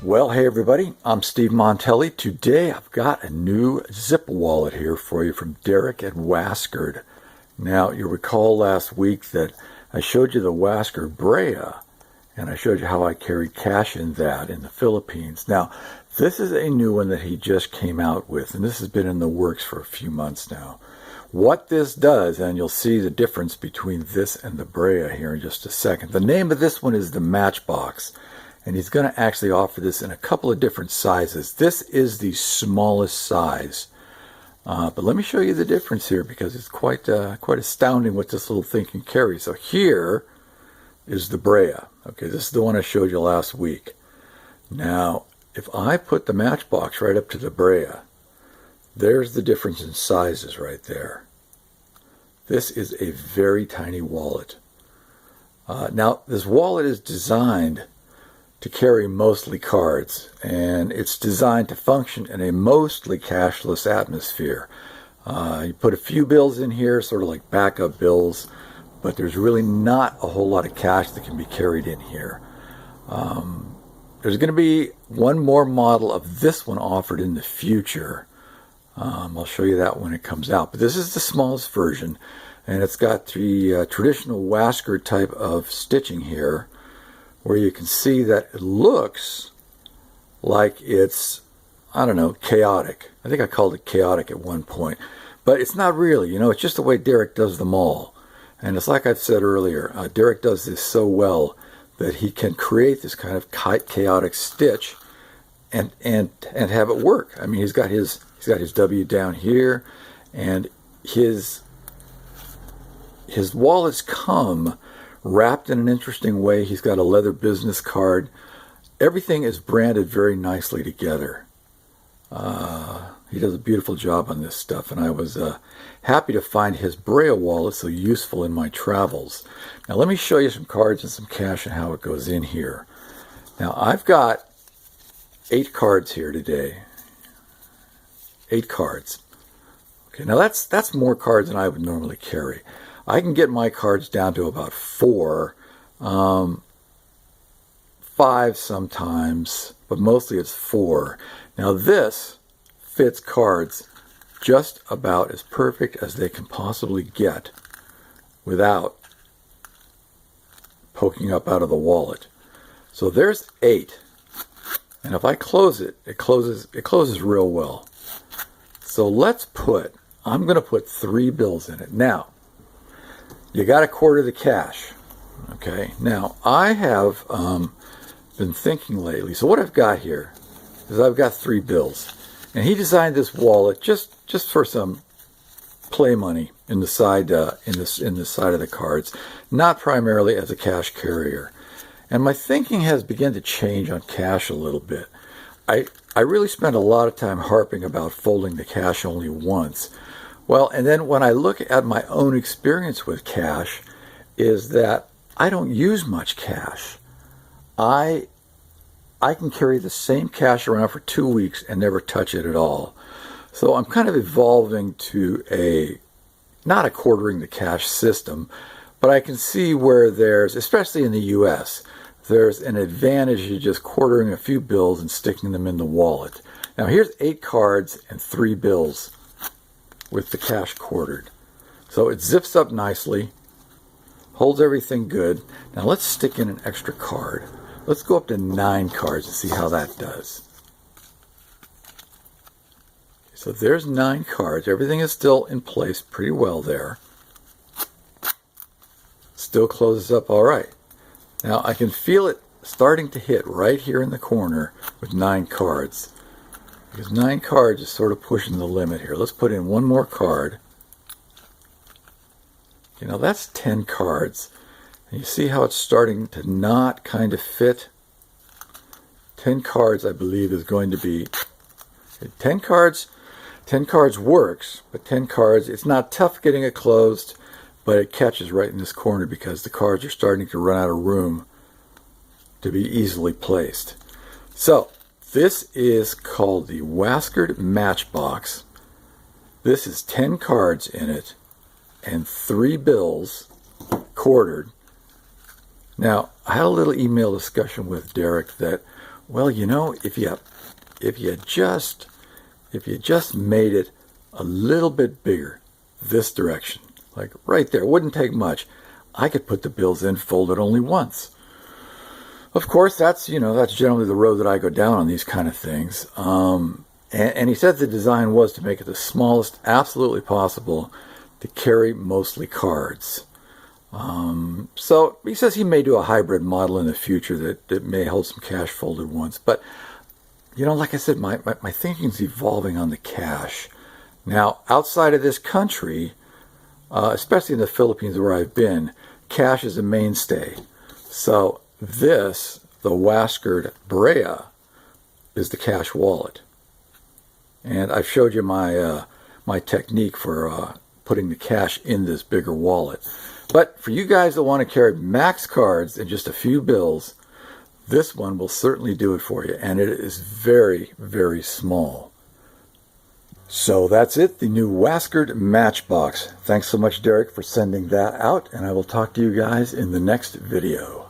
Well, hey everybody, I'm Steve Montelli. Today I've got a new zip wallet here for you from Derek at Waskerd. Now, you'll recall last week that I showed you the Waskerd Brea, and I showed you how I carried cash in that in the Philippines. Now, this is a new one that he just came out with, and this has been in the works for a few months now. What this does, and you'll see the difference between this and the Brea here in just a second. The name of this one is the Matchbox. And he's going to actually offer this in a couple of different sizes. This is the smallest size. But let me show you the difference here because it's quite astounding what this little thing can carry. So here is the Brea. Okay, this is the one I showed you last week. Now, if I put the Matchbox right up to the Brea, there's the difference in sizes right there. This is a very tiny wallet. Now, this wallet is designed to carry mostly cards, and it's designed to function in a mostly cashless atmosphere. You put a few bills in here, sort of like backup bills, but there's really not a whole lot of cash that can be carried in here. There's going to be one more model of this one offered in the future. I'll show you that when it comes out, but this is the smallest version, and it's got the traditional Waskerd type of stitching here, where you can see that it looks like it's, I don't know, chaotic. I think I called it chaotic at one point. But it's not really, it's just the way Derek does them all. And it's like I've said earlier, Derek does this so well that he can create this kind of chaotic stitch and have it work. I mean, he's got his W down here, and his wallets come wrapped in an interesting way. He's got a leather business card. Everything is branded very nicely together. He does a beautiful job on this stuff, and I was happy to find his Brea wallet so useful in my travels. Now let me show you some cards and some cash and how it goes in here. Now I've got 8 cards here today. 8 cards. Okay, now that's more cards than I would normally carry. I can get my cards down to about 4, 5 sometimes, but mostly it's 4. Now this fits cards just about as perfect as they can possibly get without poking up out of the wallet. So there's 8, and if I close it, it closes real well. So I'm going to put 3 bills in it. Now, you got to quarter the cash. Okay, now I have been thinking lately. So what I've got here is I've got 3 bills, and he designed this wallet just for some play money in the side in the side of the cards, not primarily as a cash carrier. And my thinking has begun to change on cash a little bit. I really spent a lot of time harping about folding the cash only once. Well, and then when I look at my own experience with cash, is that I don't use much cash. I can carry the same cash around for 2 weeks and never touch it at all. So I'm kind of evolving to not a quartering the cash system, but I can see where there's, especially in the U.S., there's an advantage to just quartering a few bills and sticking them in the wallet. Now here's 8 cards and 3 bills with the cash quartered. So it zips up nicely, holds everything good. Now let's stick in an extra card. Let's go up to 9 cards and see how that does. So there's 9 cards. Everything is still in place pretty well there. Still closes up all right. Now I can feel it starting to hit right here in the corner with 9 cards. Because 9 cards is sort of pushing the limit here. Let's put in one more card. That's 10 cards. And you see how it's starting to not kind of fit? 10 cards, I believe, is going to be... 10 cards works, but 10 cards, it's not tough getting it closed, but it catches right in this corner because the cards are starting to run out of room to be easily placed. So, this is called the Waskerd Matchbox. This is 10 cards in it and 3 bills quartered. Now, I had a little email discussion with Derek that Well, you know, if you just made it a little bit bigger this direction, like right there, it wouldn't take much. I could put the bills in folded only once. Of course, that's generally the road that I go down on these kind of things. And he said the design was to make it the smallest absolutely possible to carry mostly cards. So he says he may do a hybrid model in the future that may hold some cash folded ones. But, like I said, my thinking's evolving on the cash. Now, outside of this country, especially in the Philippines where I've been, cash is a mainstay. So the Waskerd Brea, is the cash wallet. And I've showed you my technique for putting the cash in this bigger wallet. But for you guys that want to carry max cards and just a few bills, this one will certainly do it for you. And it is very, very small. So that's it, the new Waskerd Matchbox. Thanks so much, Derek, for sending that out. And I will talk to you guys in the next video.